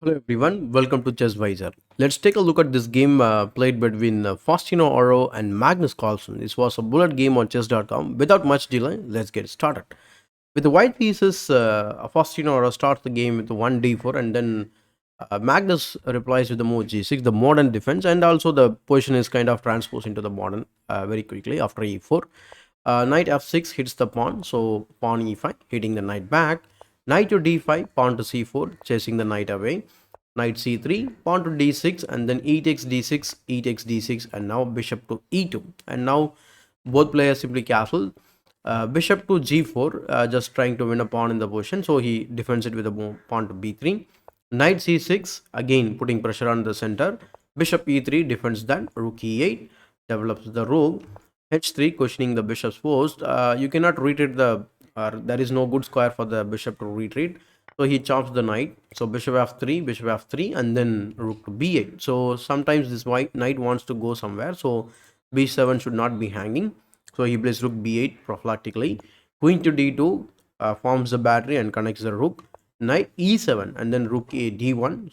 Hello everyone, welcome to Chess Visor. Let's take a look at this game played between Faustino Oro and Magnus Carlsen. This was a bullet game on chess.com. Without much delay, let's get started. With the white pieces, Faustino Oro starts the game with 1d4 and then Magnus replies with the move g6, the modern defense, and also the position is kind of transposed into the modern very quickly after e4. Knight f6 hits the pawn, so pawn e5, hitting the knight back. Knight to d5, pawn to c4, chasing the knight away. Knight c3, pawn to d6, and then e takes d6, e takes d6, and now bishop to e2. And now both players simply castle. Bishop to g4, just trying to win a pawn in the position, so he defends it with a pawn to b3. Knight c6, again putting pressure on the center. Bishop e3 defends that. Rook e8 develops the rook. h3 questioning the bishop's post. You cannot retreat there is no good square for the bishop to retreat. So he chops the knight. So bishop f3, and then rook to b8. So sometimes this white knight wants to go somewhere. So b7 should not be hanging. So he plays rook b8 prophylactically. Queen to d2 forms the battery and connects the rook. Knight e7 and then rook a d1.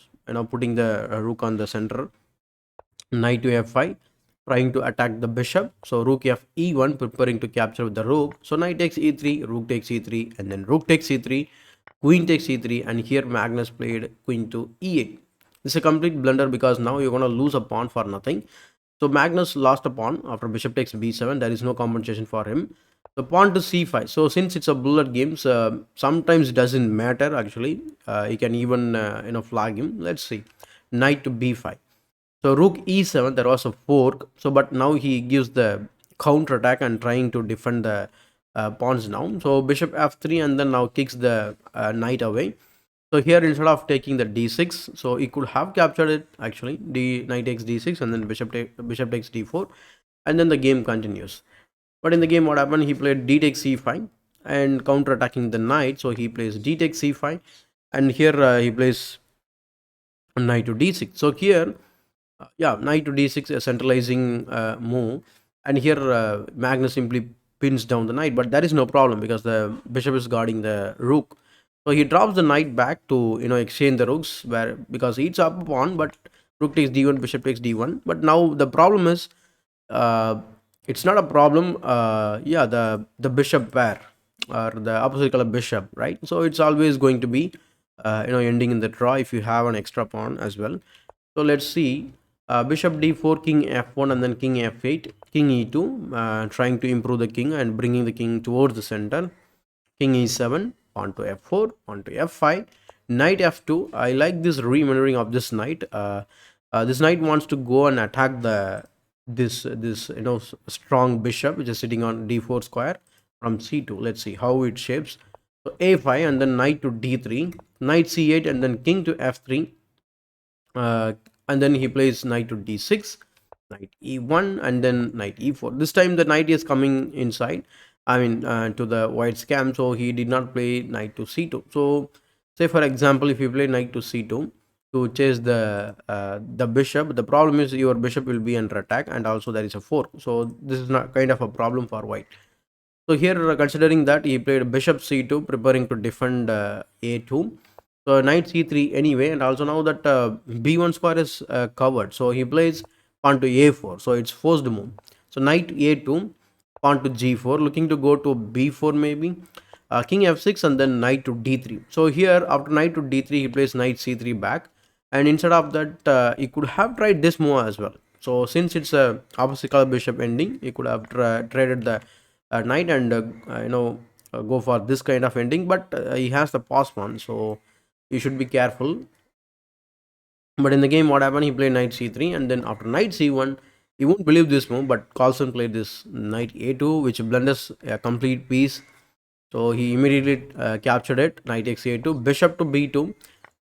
Putting the rook on the center. Knight to f5, trying to attack the bishop. So rook f e1, preparing to capture with the rook. So knight takes e3, rook takes e3, and then rook takes e3, queen takes e3, and here Magnus played queen to e8. This is a complete blunder because now you're going to lose a pawn for nothing. So Magnus lost a pawn after bishop takes b7. There is no compensation for him. So pawn to c5. So since it's a bullet game, sometimes it doesn't matter actually. You can even flag him. Let's see. Knight to b5. So rook e7, there was a fork. So but now he gives the counter attack and trying to defend the pawns now. So bishop f3 and then now kicks the knight away. So here instead of taking the d6, so he could have captured it actually. Knight takes d6 and then bishop takes d4, and then the game continues. But in the game, what happened? He played d takes c5 and counter attacking the knight. So he plays d takes c5, and here he plays knight to d6. So here knight to d6, a centralizing move, and here Magnus simply pins down the knight, but that is no problem because the bishop is guarding the rook. So he drops the knight back to exchange the rooks, where because it's up pawn, but rook takes d1, bishop takes d1. But now the problem is it's not a problem. The bishop pair or the opposite color bishop, right? So it's always going to be ending in the draw if you have an extra pawn as well. So let's see. Bishop d4, king f1, and then king f8, king e2, trying to improve the king and bringing the king towards the center. King e7, pawn to f4, pawn to f5, knight f2. I like this remaneuvering of this knight. This knight wants to go and attack this strong bishop which is sitting on d4 square from c2. Let's see how it shapes. So a5 and then knight to d3, knight c8, and then king to f3. And then he plays knight to d6, knight e1, and then knight e4. This time the knight is coming inside, to the white scam, so he did not play knight to c2. So say for example, if you play knight to c2 to chase the bishop, the problem is your bishop will be under attack, and also there is a fork. So this is not kind of a problem for white. So here, considering that he played bishop c2, preparing to defend a2. So knight c3 anyway, and also now that b1 square is covered, so he plays pawn to a4. So it's forced move. So knight a2, pawn to g4, looking to go to b4 maybe. King f6 and then knight to d3. So here after knight to d3, he plays knight c3 back, and instead of that, he could have tried this move as well. So since it's a opposite color bishop ending, he could have traded the knight and go for this kind of ending, but he has the pass pawn, so you should be careful. But in the game, what happened? He played knight c3, and then after knight c1, you won't believe this move, but Carlsen played this knight a2, which blunders a complete piece. So he immediately captured it. Knight takes a2, bishop to b2,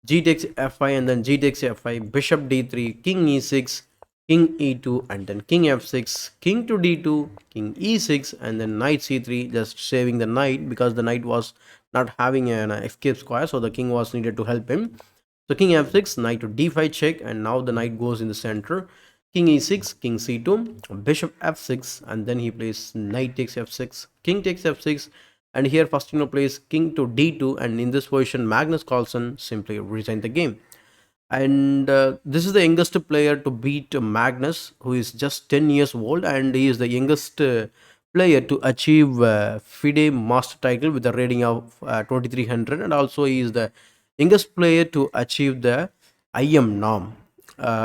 g takes f5, and then g takes f5, bishop d3, king e6, king e2, and then king f6, king to d2, king e6, and then knight c3, just saving the knight because the knight was not having an escape square, so the king was needed to help him. So king f6, knight to d5 check, and now the knight goes in the center. King e6, king c2, bishop f6, and then he plays knight takes f6, king takes f6, and here Faustino plays king to d2, and in this position Magnus Carlsen simply resigned the game. And this is the youngest player to beat Magnus, who is just 10 years old, and he is the youngest player to achieve FIDE master title with a rating of 2300, and also he is the youngest player to achieve the IM norm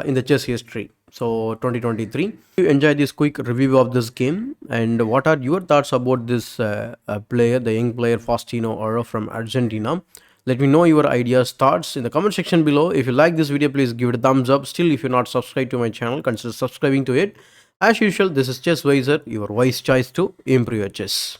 in the chess history. So 2023. You enjoy this quick review of this game, and what are your thoughts about this player, the young player Faustino Oro from Argentina? Let me know your ideas, thoughts in the comment section below. If you like this video, please give it a thumbs up. Still, if you're not subscribed to my channel, consider subscribing to it. As usual, this is Chess Wiser, your wise choice to improve your chess.